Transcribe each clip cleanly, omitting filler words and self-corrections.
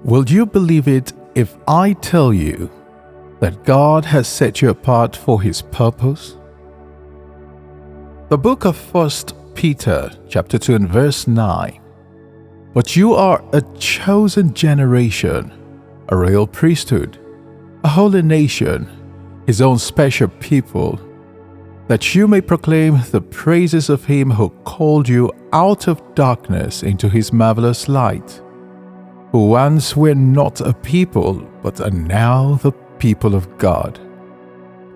Will you believe it if I tell you that God has set you apart for His purpose? The book of 1 Peter chapter 2 and verse 9. But you are a chosen generation, a royal priesthood, a holy nation, His own special people, that you may proclaim the praises of Him who called you out of darkness into His marvelous light, who once were not a people, but are now the people of God,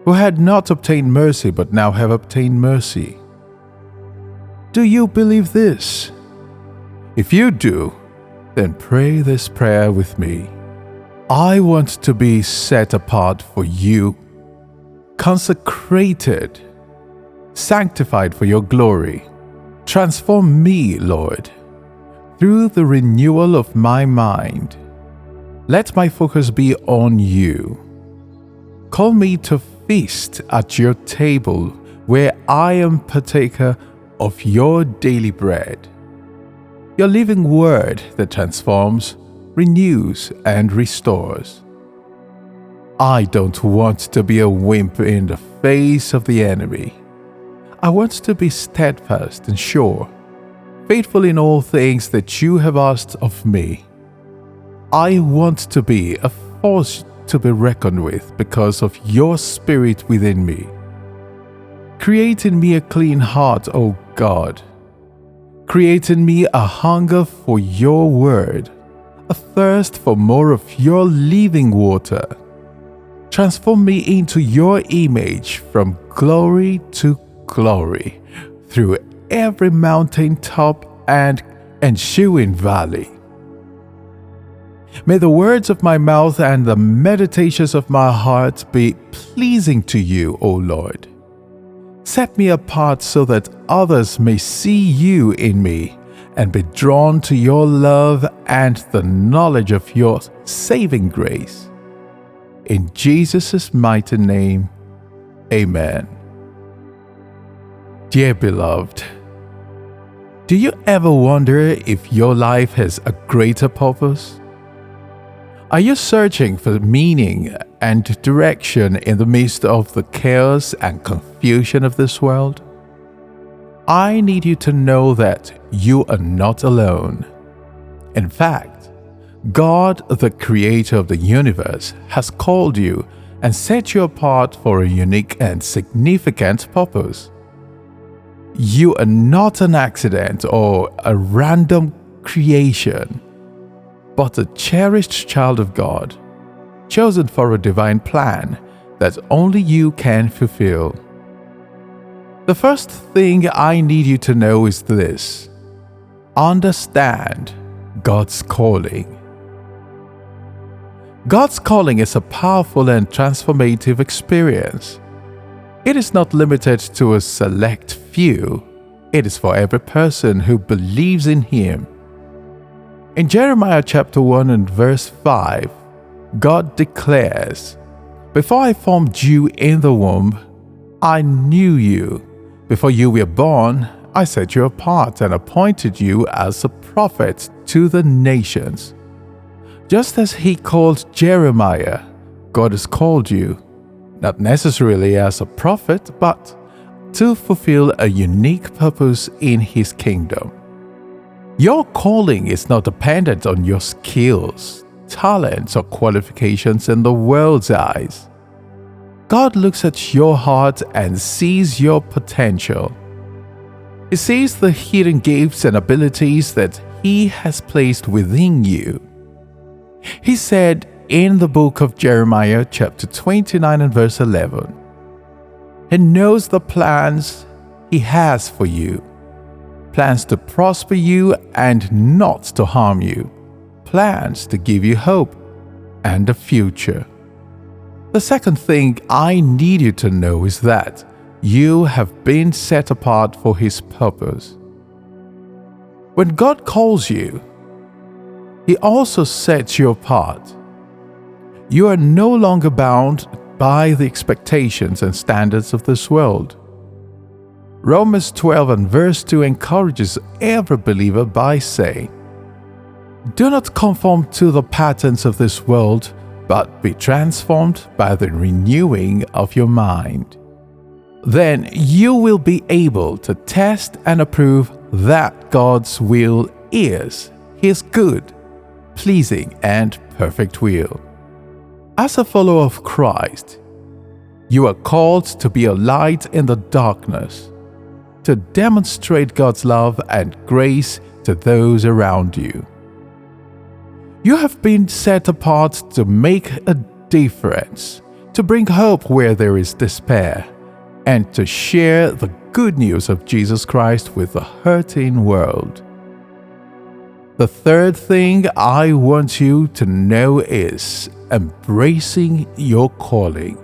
who had not obtained mercy, but now have obtained mercy. Do you believe this? If you do, then pray this prayer with me. I want to be set apart for you, consecrated, sanctified for your glory. Transform me, Lord, through the renewal of my mind. Let my focus be on you. Call me to feast at your table, where I am partaker of your daily bread, your living word that transforms, renews, and restores. I don't want to be a wimp in the face of the enemy. I want to be steadfast and sure, faithful in all things that you have asked of me. I want to be a force to be reckoned with because of your Spirit within me. Create in me a clean heart, O God. Create in me a hunger for your word, a thirst for more of your living water. Transform me into your image from glory to glory, through every mountaintop and ensuing valley. May the words of my mouth and the meditations of my heart be pleasing to you, O Lord. Set me apart so that others may see you in me and be drawn to your love and the knowledge of your saving grace. In Jesus' mighty name, amen. Dear beloved, do you ever wonder if your life has a greater purpose? Are you searching for meaning and direction in the midst of the chaos and confusion of this world? I need you to know that you are not alone. In fact, God, the creator of the universe, has called you and set you apart for a unique and significant purpose. You are not an accident or a random creation, but a cherished child of God, chosen for a divine plan that only you can fulfill. The first thing I need you to know is this: understand God's calling. God's calling is a powerful and transformative experience. It is not limited to a select few. It is for every person who believes in Him. In Jeremiah chapter 1 and verse 5, God declares, "Before I formed you in the womb, I knew you. Before you were born, I set you apart and appointed you as a prophet to the nations." Just as He called Jeremiah, God has called you, not necessarily as a prophet, but to fulfill a unique purpose in His kingdom. Your calling is not dependent on your skills, talents, or qualifications in the world's eyes. God looks at your heart and sees your potential. He sees the hidden gifts and abilities that He has placed within you. He said in the book of Jeremiah chapter 29 and verse 11, He knows the plans He has for you, plans to prosper you and not to harm you, plans to give you hope and a future. The second thing I need you to know is that you have been set apart for His purpose. When God calls you, He also sets you apart. You are no longer bound by the expectations and standards of this world. Romans 12 and verse 2 encourages every believer by saying, Do not conform to the patterns of this world, but be transformed by the renewing of your mind. Then you will be able to test and approve that God's will is His good, pleasing, and perfect will. As a follower of Christ, you are called to be a light in the darkness, to demonstrate God's love and grace to those around you. You have been set apart to make a difference, to bring hope where there is despair, and to share the good news of Jesus Christ with the hurting world. The third thing I want you to know is embracing your calling.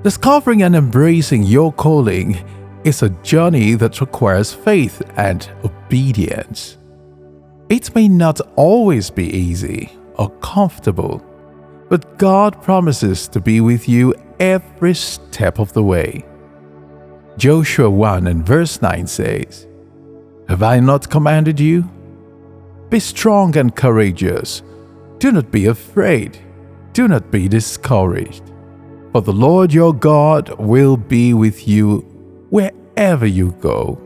Discovering and embracing your calling is a journey that requires faith and obedience. It may not always be easy or comfortable, but God promises to be with you every step of the way. Joshua 1 and verse 9 says, "Have I not commanded you? Be strong and courageous. Do not be afraid. Do not be discouraged. For the Lord your God will be with you wherever you go."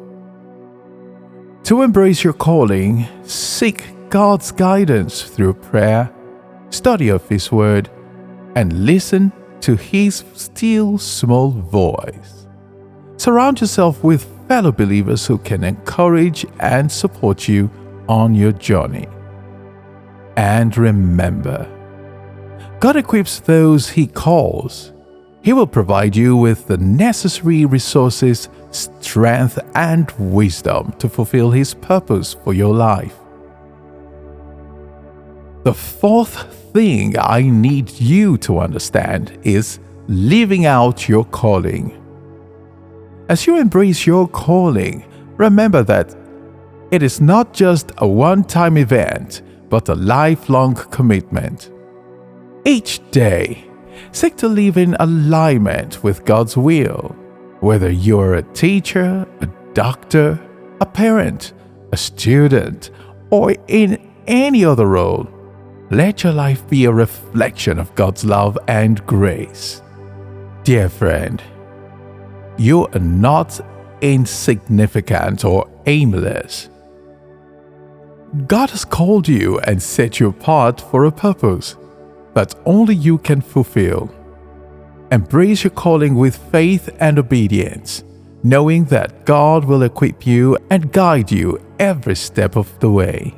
To embrace your calling, seek God's guidance through prayer, study of His Word, and listen to His still small voice. Surround yourself with fellow believers who can encourage and support you on your journey. And remember, God equips those He calls. He will provide you with the necessary resources, strength, and wisdom to fulfill His purpose for your life. The fourth thing I need you to understand is living out your calling. As you embrace your calling, remember that it is not just a one-time event, but a lifelong commitment. Each day, seek to live in alignment with God's will. Whether you're a teacher, a doctor, a parent, a student, or in any other role, let your life be a reflection of God's love and grace. Dear friend, you are not insignificant or aimless. God has called you and set you apart for a purpose that only you can fulfill. Embrace your calling with faith and obedience, knowing that God will equip you and guide you every step of the way.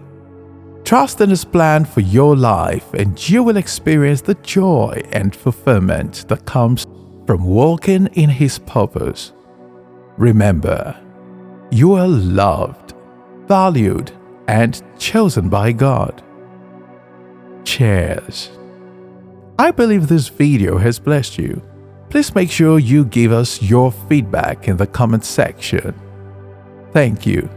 Trust in His plan for your life, and you will experience the joy and fulfillment that comes from walking in His purpose. Remember, you are loved, valued, and chosen by God. Cheers. I believe this video has blessed you. Please make sure you give us your feedback in the comment section. Thank you.